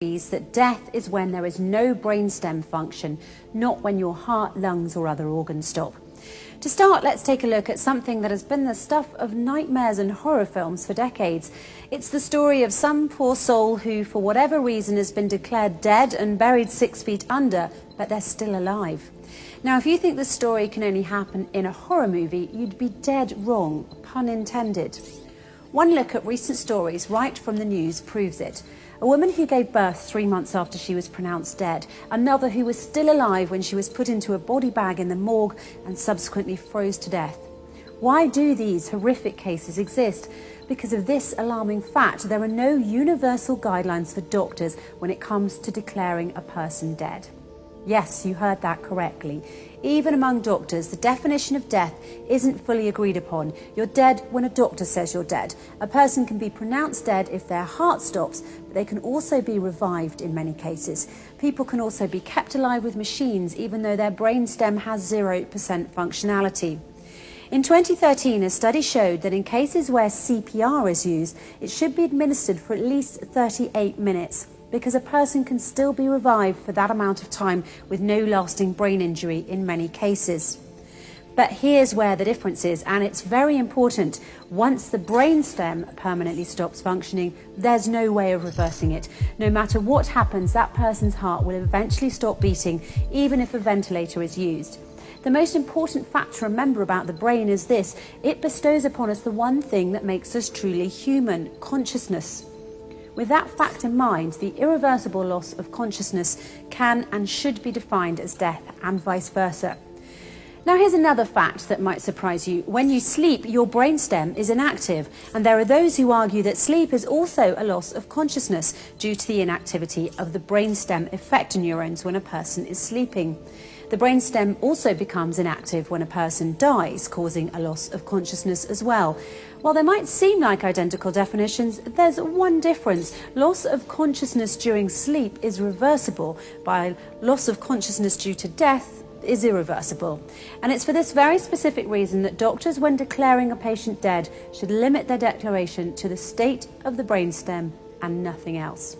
that death is when there is no brainstem function, not when your heart, lungs or other organs stop. To start, let's take a look at something that has been the stuff of nightmares and horror films for decades. It's the story of some poor soul who, for whatever reason, has been declared dead and buried 6 feet under, but they're still alive. Now, if you think this story can only happen in a horror movie, you'd be dead wrong, pun intended. One look at recent stories right from the news proves it. A woman who gave birth 3 months after she was pronounced dead, another who was still alive when she was put into a body bag in the morgue and subsequently froze to death. Why do these horrific cases exist? Because of this alarming fact, there are no universal guidelines for doctors when it comes to declaring a person dead. Yes, you heard that correctly. Even among doctors, the definition of death isn't fully agreed upon. You're dead when a doctor says you're dead. A person can be pronounced dead if their heart stops, but they can also be revived in many cases. People can also be kept alive with machines, even though their brainstem has 0% functionality. In 2013, a study showed that in cases where CPR is used, it should be administered for at least 38 minutes. Because a person can still be revived for that amount of time with no lasting brain injury in many cases. But here's where the difference is, and it's very important. Once the brainstem permanently stops functioning, there's no way of reversing it. No matter what happens, that person's heart will eventually stop beating, even if a ventilator is used. The most important fact to remember about the brain is this: it bestows upon us the one thing that makes us truly human: consciousness. With that fact in mind, the irreversible loss of consciousness can and should be defined as death, and vice versa. Now, here's another fact that might surprise you. When you sleep, your brainstem is inactive, and there are those who argue that sleep is also a loss of consciousness due to the inactivity of the brainstem effector neurons when a person is sleeping. The brainstem also becomes inactive when a person dies, causing a loss of consciousness as well. While they might seem like identical definitions, there's one difference. Loss of consciousness during sleep is reversible, while loss of consciousness due to death is irreversible. And it's for this very specific reason that doctors, when declaring a patient dead, should limit their declaration to the state of the brainstem and nothing else.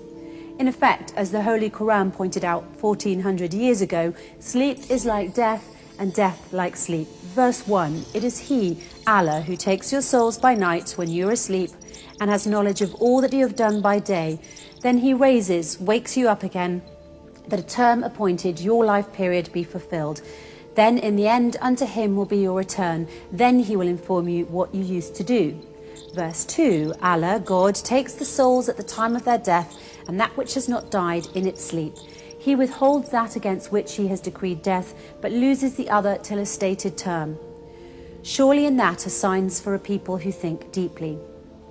In effect, as the Holy Quran pointed out 1400 years ago, sleep is like death and death like sleep. Verse 1, it is He, Allah, who takes your souls by night when you are asleep and has knowledge of all that you have done by day. Then He wakes you up again, that a term appointed, your life period, be fulfilled. Then in the end unto Him will be your return. Then He will inform you what you used to do. Verse 2, Allah, God, takes the souls at the time of their death and that which has not died in its sleep. He withholds that against which He has decreed death, but loses the other till a stated term. Surely in that are signs for a people who think deeply.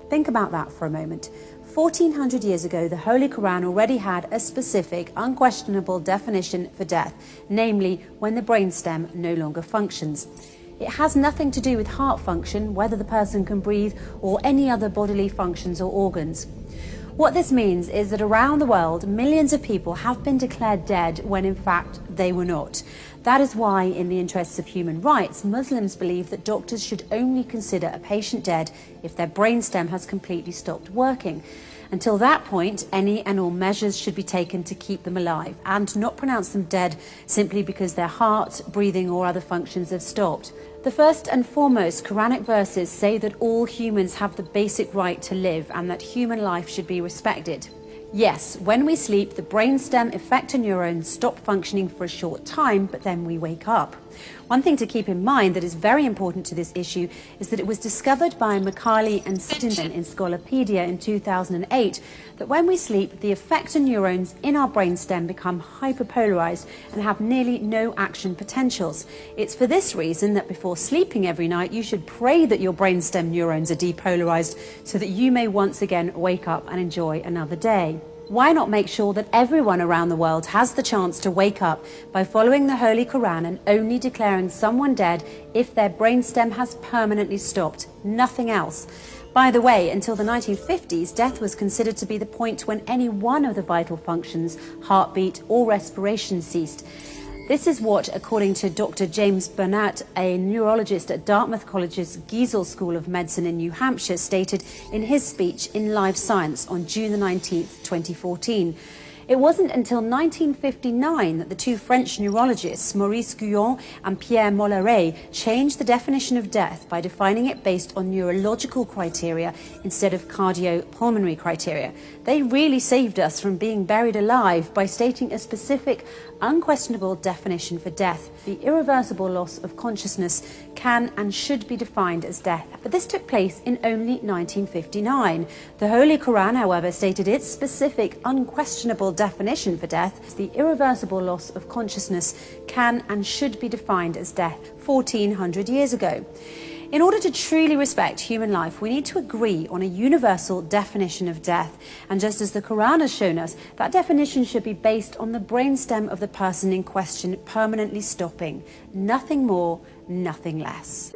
Think about that for a moment. 1400 years ago, the Holy Quran already had a specific, unquestionable definition for death, namely when the brainstem no longer functions. It has nothing to do with heart function, whether the person can breathe, or any other bodily functions or organs. What this means is that around the world, millions of people have been declared dead when in fact they were not. That is why, in the interests of human rights, Muslims believe that doctors should only consider a patient dead if their brainstem has completely stopped working. Until that point, any and all measures should be taken to keep them alive and not pronounce them dead simply because their heart, breathing or other functions have stopped. The first and foremost Quranic verses say that all humans have the basic right to live and that human life should be respected. Yes, when we sleep, the brainstem effector neurons stop functioning for a short time, but then we wake up. One thing to keep in mind that is very important to this issue is that it was discovered by Macaulay and Stinson in Scolopedia in 2008 that when we sleep, the effector neurons in our brainstem become hyperpolarized and have nearly no action potentials. It's for this reason that before sleeping every night, you should pray that your brainstem neurons are depolarized so that you may once again wake up and enjoy another day. Why not make sure that everyone around the world has the chance to wake up by following the Holy Quran and only declaring someone dead if their brainstem has permanently stopped, nothing else? By the way, until the 1950s, death was considered to be the point when any one of the vital functions, heartbeat or respiration, ceased. This is what, according to Dr. James Burnett, a neurologist at Dartmouth College's Giesel School of Medicine in New Hampshire, stated in his speech in Live Science on June the 19th, 2014. It wasn't until 1959 that the two French neurologists, Maurice Guyon and Pierre Molleret, changed the definition of death by defining it based on neurological criteria instead of cardiopulmonary criteria. They really saved us from being buried alive by stating a specific, unquestionable definition for death. The irreversible loss of consciousness can and should be defined as death. But this took place in only 1959. The Holy Quran, however, stated its specific, unquestionable definition for death. The irreversible loss of consciousness can and should be defined as death 1400 years ago. In order to truly respect human life, we need to agree on a universal definition of death. And just as the Quran has shown us, that definition should be based on the brainstem of the person in question permanently stopping. Nothing more, nothing less.